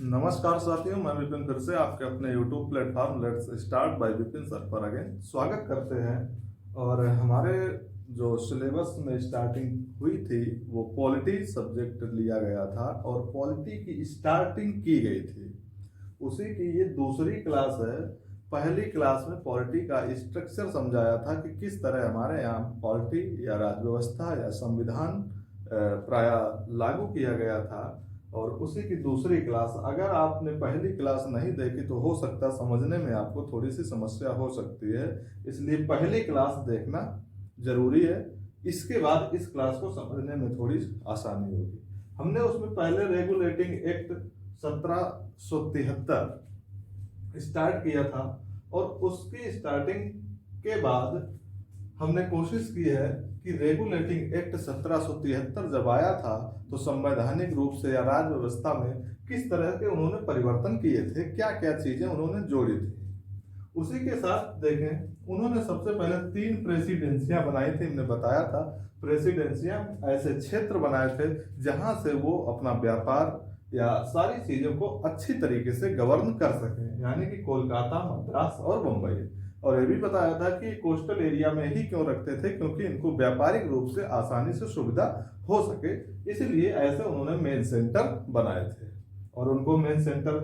नमस्कार साथियों, मैं विपिन फिर से आपके अपने YouTube platform let's start by Vipin sir पर अगेन स्वागत करते हैं। और हमारे जो सिलेबस में स्टार्टिंग हुई थी वो पॉलिटी सब्जेक्ट लिया गया था और पॉलिटी की स्टार्टिंग की गई थी। उसी की ये दूसरी क्लास है। पहली क्लास में पॉलिटी का स्ट्रक्चर समझाया था कि किस तरह हमारे यहाँ पॉलिटी या राज्य व्यवस्था या संविधान प्राय लागू किया गया था। और उसी की दूसरी क्लास, अगर आपने पहली क्लास नहीं देखी तो हो सकता समझने में आपको थोड़ी सी समस्या हो सकती है, इसलिए पहली क्लास देखना जरूरी है। इसके बाद इस क्लास को समझने में थोड़ी आसानी होगी। हमने उसमें पहले रेगुलेटिंग एक्ट 1773 स्टार्ट किया था और उसकी स्टार्टिंग के बाद हमने कोशिश की है कि रेगुलेटिंग एक्ट 1773 जब आया था तो संवैधानिक रूप से या राज्य व्यवस्था में किस तरह के उन्होंने परिवर्तन किए थे, क्या क्या चीजें उन्होंने जोड़ी थी। उसी के साथ देखें, उन्होंने सबसे पहले 3 प्रेसिडेंसियां बनाई थी। हमने बताया था प्रेसिडेंसियां ऐसे क्षेत्र बनाए थे जहां से वो अपना व्यापार या सारी चीजों को अच्छी तरीके से गवर्न कर सकें, यानी कि कोलकाता, मद्रास और बम्बई। और ये भी बताया था कि कोस्टल एरिया में ही क्यों रखते थे, क्योंकि इनको व्यापारिक रूप से आसानी से सुविधा हो सके, इसलिए ऐसे उन्होंने मेन सेंटर बनाए थे। और उनको मेन सेंटर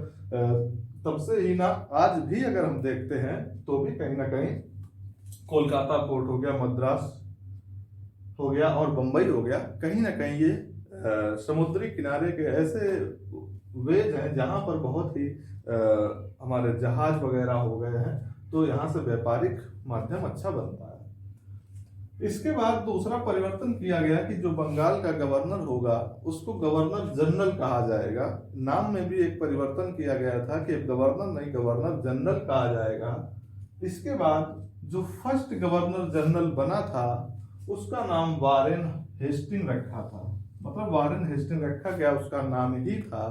तब से ही ना, आज भी अगर हम देखते हैं तो भी कहीं ना कहीं कोलकाता पोर्ट हो गया, मद्रास हो गया और बंबई हो गया, कहीं ना कहीं ये समुद्री किनारे के ऐसे वेज हैं जहां पर बहुत ही हमारे जहाज वगैरह हो गए हैं, तो यहाँ से व्यापारिक माध्यम अच्छा बनता है। इसके बाद दूसरा परिवर्तन किया गया कि जो बंगाल का गवर्नर होगा उसको गवर्नर जनरल कहा जाएगा। नाम में भी एक परिवर्तन किया गया था कि गवर्नर नहीं, गवर्नर जनरल कहा जाएगा। इसके बाद जो फर्स्ट गवर्नर जनरल बना था उसका नाम वारेन हेस्टिंग रखा था। मतलब वारेन हेस्टिंग रखा गया, उसका नाम ही था,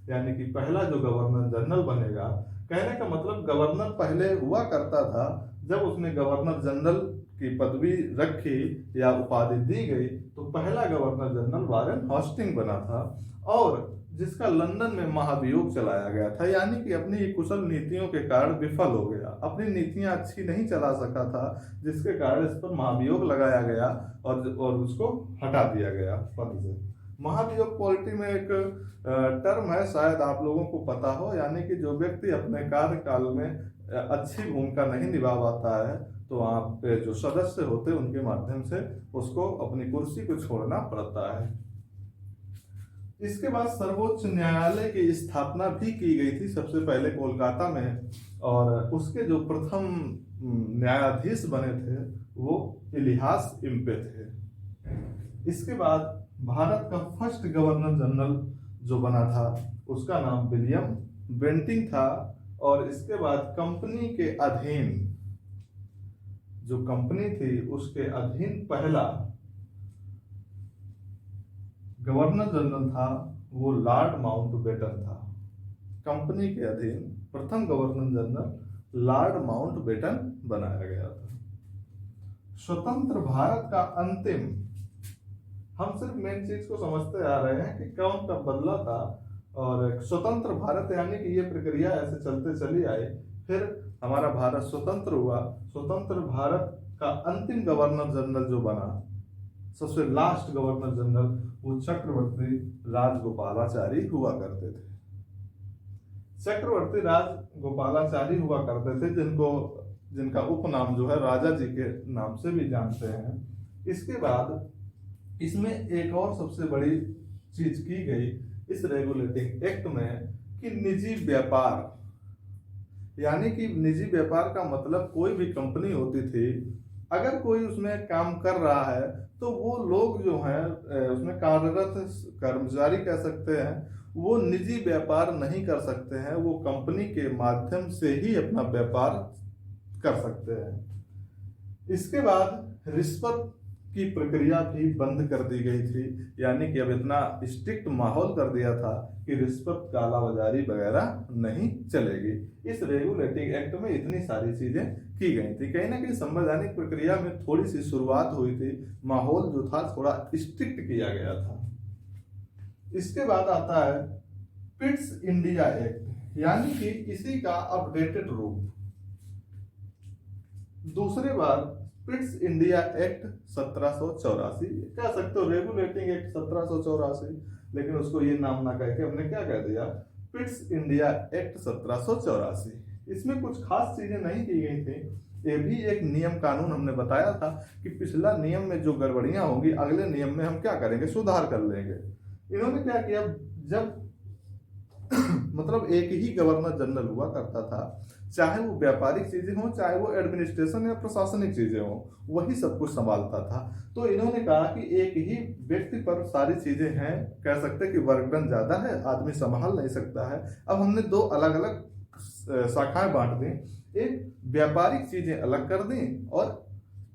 यानी कि पहला जो गवर्नर जनरल बनेगा। कहने का मतलब गवर्नर पहले हुआ करता था, जब उसने गवर्नर जनरल की पदवी रखी या उपाधि दी गई तो पहला गवर्नर जनरल वारेन हेस्टिंग बना था, और जिसका लंदन में महाभियोग चलाया गया था, यानी कि अपनी कुशल नीतियों के कारण विफल हो गया, अपनी नीतियां अच्छी नहीं चला सका था, जिसके कारण इस पर महाभियोग लगाया गया और उसको हटा दिया गया पद से। महाभियोग पॉलिटी में एक टर्म है, शायद आप लोगों को पता हो, यानी कि जो व्यक्ति अपने कार्यकाल में अच्छी भूमिका नहीं निभा पाता है तो वहाँ पे जो सदस्य होते हैं उनके माध्यम से उसको अपनी कुर्सी को छोड़ना पड़ता है। इसके बाद सर्वोच्च न्यायालय की स्थापना भी की गई थी सबसे पहले कोलकाता में, और उसके जो प्रथम न्यायाधीश बने थे वो इलियास इम्पे थे। इसके बाद भारत का फर्स्ट गवर्नर जनरल जो बना था उसका नाम विलियम बेंटिंग था। और इसके बाद कंपनी के अधीन जो कंपनी थी उसके अधीन पहला गवर्नर जनरल था वो लॉर्ड माउंटबेटन था। कंपनी के अधीन प्रथम गवर्नर जनरल लॉर्ड माउंटबेटन बनाया गया था। स्वतंत्र भारत का अंतिम, हम सिर्फ मेन चीज को समझते आ रहे हैं कि कौन कब बदला था, और स्वतंत्र भारत यानी कि ये प्रक्रिया ऐसे चलते चली आई, फिर हमारा भारत स्वतंत्र हुआ। स्वतंत्र भारत का अंतिम गवर्नर जनरल जो बना, सबसे लास्ट गवर्नर जनरल, वो चक्रवर्ती राजगोपालाचारी हुआ करते थे। चक्रवर्ती राजगोपालाचारी हुआ करते थे, जिनका उपनाम जो है राजा जी के नाम से भी जानते हैं। इसके बाद इसमें एक और सबसे बड़ी चीज की गई इस रेगुलेटिंग एक्ट में कि निजी व्यापार, यानी कि निजी व्यापार का मतलब कोई भी कंपनी होती थी, अगर कोई उसमें काम कर रहा है तो वो लोग जो हैं उसमें कार्यरत कर्मचारी कह सकते हैं, वो निजी व्यापार नहीं कर सकते हैं, वो कंपनी के माध्यम से ही अपना व्यापार कर सकते हैं। इसके बाद रिश्वत की प्रक्रिया भी बंद कर दी गई थी, यानी कि अब इतना स्ट्रिक्ट माहौल कर दिया था कि रिश्वत, कालाबाजारी वगैरह नहीं चलेगी। इस रेगुलेटिंग एक्ट में इतनी सारी चीजें की गई थी। कहीं ना कहीं संवैधानिक प्रक्रिया में थोड़ी सी शुरुआत हुई थी, माहौल जो था थोड़ा स्ट्रिक्ट किया गया था। इसके बाद आता है पिट्स इंडिया एक्ट, यानी कि इसी का अपडेटेड रूप। दूसरी बार पिट्स इंडिया एक्ट 1784, कह सकते हो रेगुलेटिंग एक्ट 1784, लेकिन उसको ये नाम ना कह के हमने क्या कह दिया, पिट्स इंडिया एक्ट 1784। इसमें कुछ खास चीजें नहीं की गई थी, ये भी एक नियम कानून हमने बताया था कि पिछला नियम में जो गड़बड़ियां होंगी अगले नियम में हम क्या करेंगे, सुधार कर लेंगे। इन्होंने क्या किया, जब मतलब एक ही गवर्नर जनरल हुआ करता था, चाहे वो व्यापारिक चीजें हो चाहे वो एडमिनिस्ट्रेशन या प्रशासनिक चीजें हो, वही सब कुछ संभालता था। तो इन्होंने कहा कि एक ही व्यक्ति पर सारी चीजें हैं, कह सकते कि वर्कडन ज्यादा है, आदमी संभाल नहीं सकता है। अब हमने दो अलग अलग शाखाएं बांट दी, एक व्यापारिक चीजें अलग कर दी और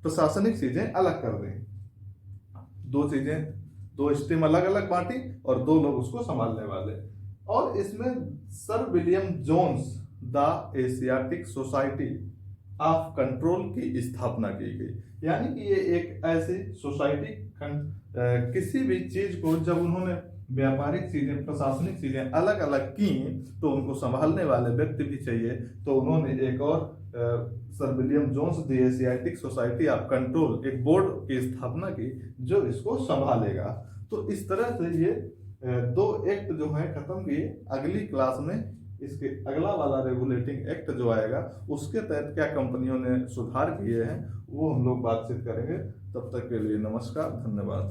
प्रशासनिक चीजें अलग कर दी। दो चीजें, दो स्ट्रीम अलग अलग बांटी और दो लोग उसको संभालने वाले। और इसमें sir William Jones the Asiatic Society of control की स्थापना की गई, यानी कि ये एक ऐसी सोसाइटी, किसी भी चीज को जब उन्होंने व्यापारिक चीजें प्रशासनिक चीजें अलग अलग की तो उनको संभालने वाले व्यक्ति भी चाहिए, तो उन्होंने एक और sir William Jones the Asiatic Society of control, एक बोर्ड की स्थापना की जो इसको संभालेगा। तो इस तरह से ये दो एक्ट जो है खत्म किए। अगली क्लास में इसके अगला वाला रेगुलेटिंग एक्ट जो आएगा उसके तहत क्या कंपनियों ने सुधार किए हैं वो हम लोग बातचीत करेंगे। तब तक के लिए नमस्कार, धन्यवाद।